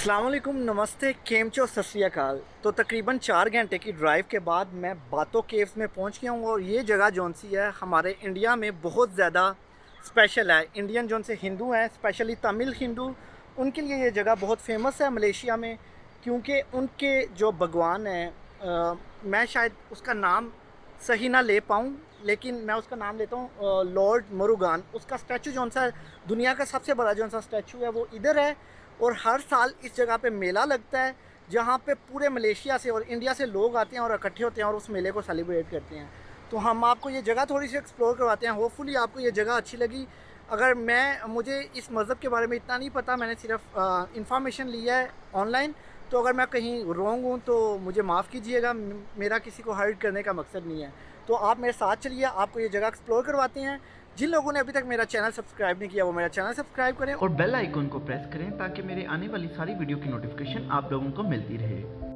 अस्सलाम वालेकुम, नमस्ते, केमचो, सत श्री अकाल। तो तकरीबन 4 घंटे की ड्राइव के बाद मैं बातो केव्स में पहुंच गया हूं और ये जगह जौन सी है हमारे इंडिया में बहुत ज़्यादा स्पेशल है। इंडियन जौन से हिंदू हैं, स्पेशली तमिल हिंदू, उनके लिए ये जगह बहुत फेमस है मलेशिया में, क्योंकि उनके जो भगवान हैं, मैं शायद उसका नाम सही ना ले पाऊँ, लेकिन मैं उसका नाम लेता हूँ लॉर्ड मुरुगान। उसका स्टैचू जौन सा दुनिया का सबसे बड़ा जौन सा स्टैचू है वो इधर है। और हर साल इस जगह पे मेला लगता है, जहाँ पे पूरे मलेशिया से और इंडिया से लोग आते हैं और इकट्ठे होते हैं और उस मेले को सेलिब्रेट करते हैं। तो हम आपको ये जगह थोड़ी सी एक्सप्लोर करवाते हैं। होपफुली आपको ये जगह अच्छी लगी। अगर मुझे इस मज़हब के बारे में इतना नहीं पता, मैंने सिर्फ इंफॉर्मेशन लिया है ऑनलाइन, तो अगर मैं कहीं रॉन्ग हूँ तो मुझे माफ़ कीजिएगा। मेरा किसी को हर्ट करने का मकसद नहीं है। तो आप मेरे साथ चलिए, आपको ये जगह एक्सप्लोर करवाते हैं। जिन लोगों ने अभी तक मेरा चैनल सब्सक्राइब नहीं किया वो मेरा चैनल सब्सक्राइब करें और बेल आइकन को प्रेस करें ताकि मेरे आने वाली सारी वीडियो की नोटिफिकेशन आप लोगों को मिलती रहे।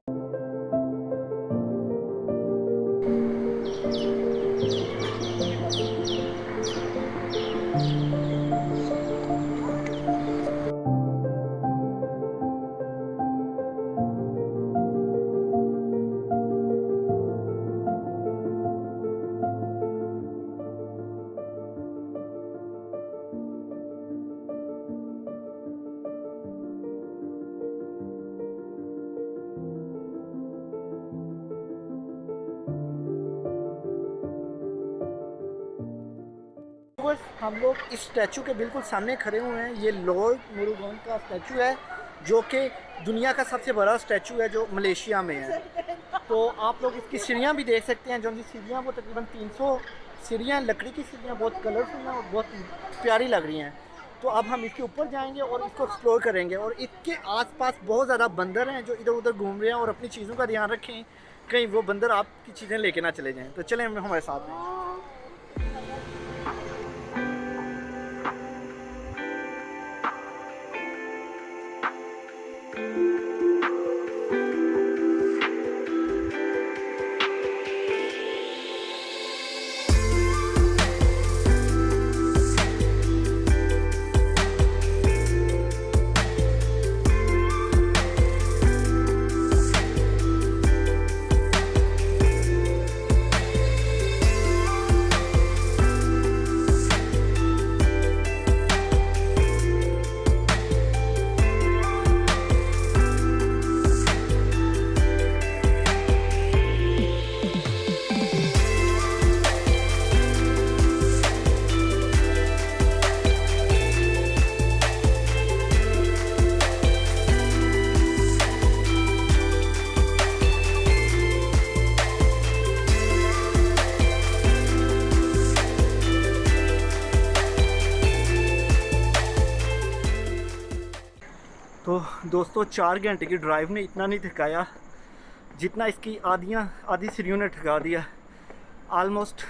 हम लोग इस स्टैचू के बिल्कुल सामने खड़े हुए हैं। ये लॉर्ड मुरुगन का स्टैचू है, जो कि दुनिया का सबसे बड़ा स्टैचू है जो मलेशिया में है। तो आप लोग इसकी सीढ़ियाँ भी देख सकते हैं। जो सीढ़ियाँ वो तकरीबन 300 सीढ़ियाँ, लकड़ी की सीढ़ियाँ, बहुत कलरफुल हैं और बहुत प्यारी लग रही हैं। तो अब हम इसके ऊपर जाएंगे और इसको एक्सप्लोर करेंगे। और इसके आसपास बहुत ज़्यादा बंदर हैं जो इधर उधर घूम रहे हैं। और अपनी चीज़ों का ध्यान रखें, कहीं वो बंदर आपकी चीज़ें लेके ना चले जाएँ। तो चलें हमारे साथ में। तो दोस्तों, 4 घंटे की ड्राइव ने इतना नहीं थकाया जितना इसकी आधी सीढ़ियों ने थका दिया। आलमोस्ट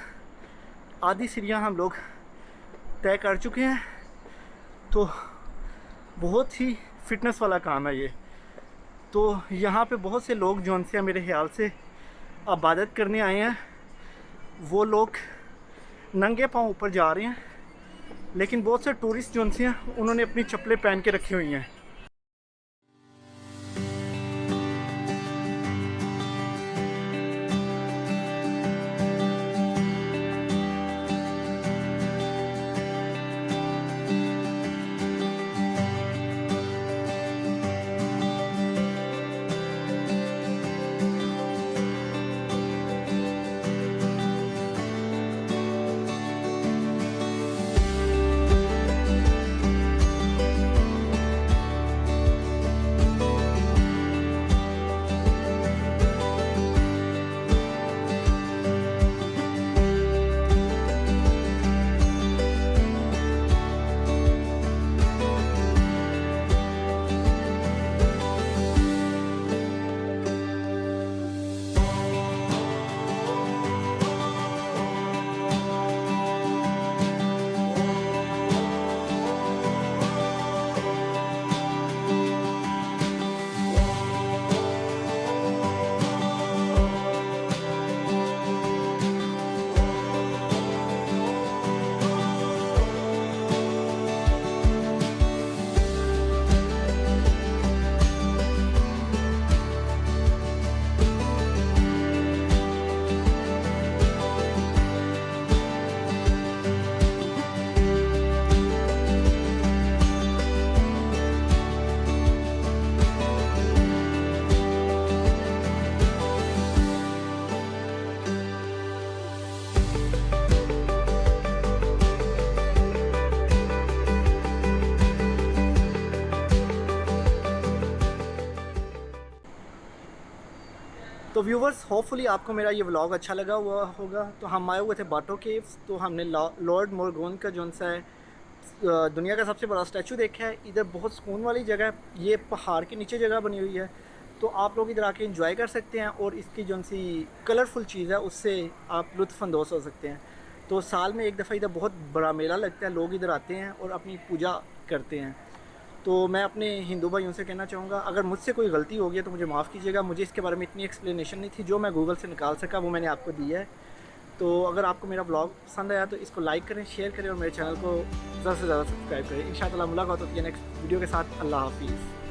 आधी सीढ़ियाँ हम लोग तय कर चुके हैं। तो बहुत ही फिटनेस वाला काम है ये। तो यहाँ पे बहुत से लोग जो उनसे मेरे ख्याल से इबादत करने आए हैं, वो लोग नंगे पाँव ऊपर जा रहे हैं। लेकिन बहुत से टूरिस्ट जो उनसे हैं उन्होंने अपनी चप्पलें पहन के रखी हुई हैं। तो व्यूवर्स, होपफुली आपको मेरा ये व्लॉग अच्छा लगा हुआ होगा। तो हम आए हुए थे बाटो केव्स, तो हमने लॉर्ड मोरगोन का जो सा है दुनिया का सबसे बड़ा स्टैचू देखा है। इधर बहुत सुकून वाली जगह है, ये पहाड़ के नीचे जगह बनी हुई है, तो आप लोग इधर आके इंजॉय कर सकते हैं और इसकी जो सी कलरफुल चीज़ है उससे आप लुत्फ़अंदोज़ हो सकते हैं। तो साल में एक दफ़ा इधर बहुत बड़ा मेला लगता है, लोग इधर आते हैं और अपनी पूजा करते हैं। तो मैं अपने हिंदू भाइयों से कहना चाहूँगा, अगर मुझसे कोई गलती हो गई तो मुझे माफ़ कीजिएगा। मुझे इसके बारे में इतनी एक्सप्लेनेशन नहीं थी, जो मैं गूगल से निकाल सका वो मैंने आपको दी है। तो अगर आपको मेरा ब्लॉग पसंद आया तो इसको लाइक करें, शेयर करें और मेरे चैनल को ज़्यादा से ज़्यादा सब्सक्राइब करें। इंशाअल्लाह मुलाकात होती है नेक्स्ट वीडियो के साथ। अल्लाह हाफिज़।